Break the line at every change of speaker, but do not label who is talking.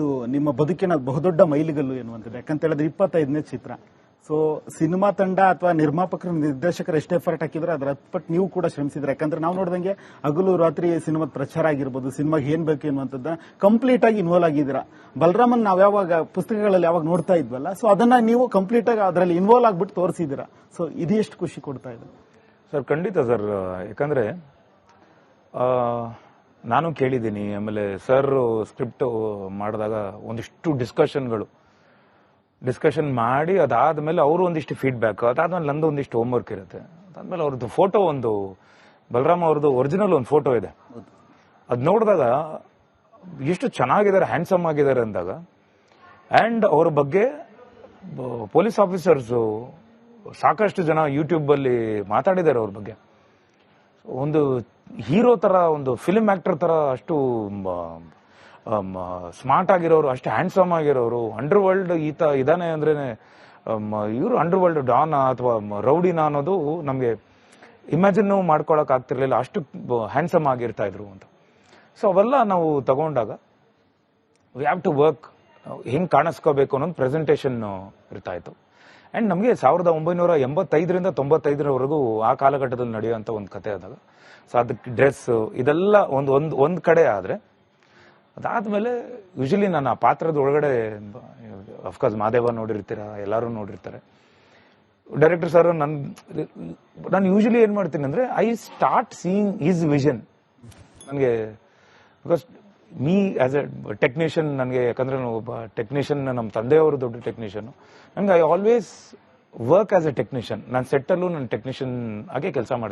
ಇದು ನಿಮ್ಮ ಬದುಕಿನ ಬಹುದೊಡ್ಡ ಮೈಲಿಗಲ್ಲು ಎನ್ನುವಂಥದ್ದು. ಯಾಕಂತ ಹೇಳಿದ್ರೆ 25ನೇ ಚಿತ್ರ. ಸೊ ಸಿನಿಮಾ ತಂಡ ಅಥವಾ ನಿರ್ಮಾಪಕರು ನಿರ್ದೇಶಕರು ಎಷ್ಟು ಎಫರ್ಟ್ ಹಾಕಿದ್ರೆ ಅದರ ಹತ್ಪಟ್ಟು ನೀವು ಕೂಡ ಶ್ರಮಿಸಿದ್ರೆ. ಯಾಕಂದ್ರೆ ನಾವು ನೋಡಿದಂಗೆ ಹಗಲು ರಾತ್ರಿ ಸಿನಿಮಾದ ಪ್ರಚಾರ ಆಗಿರ್ಬೋದು, ಸಿನಿಮಾಗೆ ಏನ್ ಬೇಕು ಎನ್ನುವಂಥದ್ದನ್ನ ಕಂಪ್ಲೀಟ್ ಆಗಿ ಇನ್ವಾಲ್ವ್ ಆಗಿದ್ದೀರಾ. ಬಲರಾಮನ್ ನಾವ್ ಯಾವಾಗ ಪುಸ್ತಕಗಳಲ್ಲಿ ಯಾವಾಗ ನೋಡ್ತಾ ಇದ್ವಲ್ಲ, ಸೊ ಅದನ್ನ ನೀವು ಕಂಪ್ಲೀಟ್ ಆಗಿ ಅದರಲ್ಲಿ ಇನ್ವಾಲ್ವ್ ಆಗ್ಬಿಟ್ಟು ತೋರಿಸಿದ್ದೀರಾ. ಸೊ ಇದು ಎಷ್ಟು ಖುಷಿ ಕೊಡ್ತಾ ಇದೆ
ಸರ್? ಖಂಡಿತ ಸರ್. ಯಾಕಂದ್ರೆ ನಾನು ಕೇಳಿದ್ದೀನಿ, ಆಮೇಲೆ ಸರ್ ಸ್ಕ್ರಿಪ್ಟ್ ಮಾಡಿದಾಗ ಒಂದಿಷ್ಟು ಡಿಸ್ಕಷನ್ ಮಾಡಿ ಅದಾದ್ಮೇಲೆ ಅವರು ಒಂದಿಷ್ಟು ಫೀಡ್ಬ್ಯಾಕ್, ಅದಾದ್ಮೇಲೆ ನಂದು ಒಂದಿಷ್ಟು ಹೋಮ್ವರ್ಕ್ ಇರುತ್ತೆ. ಅದಾದ್ಮೇಲೆ ಅವ್ರದ್ದು ಫೋಟೋ, ಒಂದು ಬಲರಾಮ್ ಅವ್ರದ್ದು ಒರಿಜಿನಲ್ ಒಂದು ಫೋಟೋ ಇದೆ. ಅದ್ ನೋಡಿದಾಗ ಎಷ್ಟು ಚೆನ್ನಾಗಿದ್ದಾರೆ, ಹ್ಯಾಂಡ್ಸಮ್ ಆಗಿದ್ದಾರೆ ಅಂದಾಗ, ಅಂಡ್ ಅವ್ರ ಬಗ್ಗೆ ಪೊಲೀಸ್ ಆಫೀಸರ್ಸ್ ಸಾಕಷ್ಟು ಜನ ಯೂಟ್ಯೂಬ್ ಅಲ್ಲಿ ಮಾತಾಡಿದ್ದಾರೆ ಅವ್ರ ಬಗ್ಗೆ. ಒಂದು ಹೀರೋ ತರ, ಒಂದು ಫಿಲ್ಮ್ ಆಕ್ಟರ್ ತರ ಅಷ್ಟು ಸ್ಮಾರ್ಟ್ ಆಗಿರೋರು, ಅಷ್ಟು ಹ್ಯಾಂಡ್ಸಮ್ ಆಗಿರೋರು. ಅಂಡರ್ ವರ್ಲ್ಡ್ ಇದಾನೆ ಅಂದ್ರೇನೆ ಇವರು ಅಂಡರ್ ವರ್ಲ್ಡ್ ಡಾನ್ ಅಥವಾ ರೌಡಿನ ಅನ್ನೋದು ನಮ್ಗೆ ಇಮ್ಯಾಜಿನ್ ಮಾಡ್ಕೊಳಕ್ ಆಗ್ತಿರ್ಲಿಲ್ಲ, ಅಷ್ಟು ಹ್ಯಾಂಡ್ಸಮ್ ಆಗಿರ್ತಾ ಇದ್ರು ಅಂತ. ಸೊ ಅವೆಲ್ಲ ನಾವು ತಗೊಂಡಾಗ ವಿ ಹ್ಯಾವ್ ಟು ವರ್ಕ್, ಹೆಂಗ್ ಕಾಣಿಸ್ಕೋಬೇಕು ಅನ್ನೋದು ಪ್ರೆಸೆಂಟೇಷನ್ ಇರ್ತಾ ಇತ್ತು. ಅಂಡ್ ನಮಗೆ 1985ರಿಂದ 95ರವರೆಗೂ ಆ ಕಾಲಘಟ್ಟದಲ್ಲಿ ನಡೆಯುವಂತ ಒಂದು ಕತೆ ಆದಾಗ, ಸೊ ಅದಕ್ಕೆ ಡ್ರೆಸ್ ಇದೆಲ್ಲ ಒಂದ್ ಕಡೆ ಆದ್ರೆ, ಅದಾದ್ಮೇಲೆ ಯೂಶಲಿ ನಾನು ಆ ಪಾತ್ರದ ಒಳಗಡೆ, ಅಫ್ಕೋರ್ಸ್ ಮಾದೇವ ನೋಡಿರ್ತೀರ, ಎಲ್ಲರೂ ನೋಡಿರ್ತಾರೆ. ಡೈರೆಕ್ಟರ್ ಸರ್ ನಾನು ಯೂಶಲಿ ಏನ್ ಮಾಡ್ತೀನಿ ಅಂದ್ರೆ, I start seeing his vision. ನನಗೆ because me as a technician, ನನಗೆ ಯಾಕಂದ್ರೆ ಒಬ್ಬ ಟೆಕ್ನಿಷಿಯನ್, ನಮ್ಮ ತಂದೆಯವರು ದೊಡ್ಡ ಟೆಕ್ನಿಷಿಯನ್, ನನಗೆ I always work as a technician. ನಾನು ಸೆಟ್ಟಲ್ಲೂ ನಾನು ಟೆಕ್ನಿಷಿಯನ್ ಆಗಿ ಕೆಲಸ ಮಾಡ್ತೀನಿ.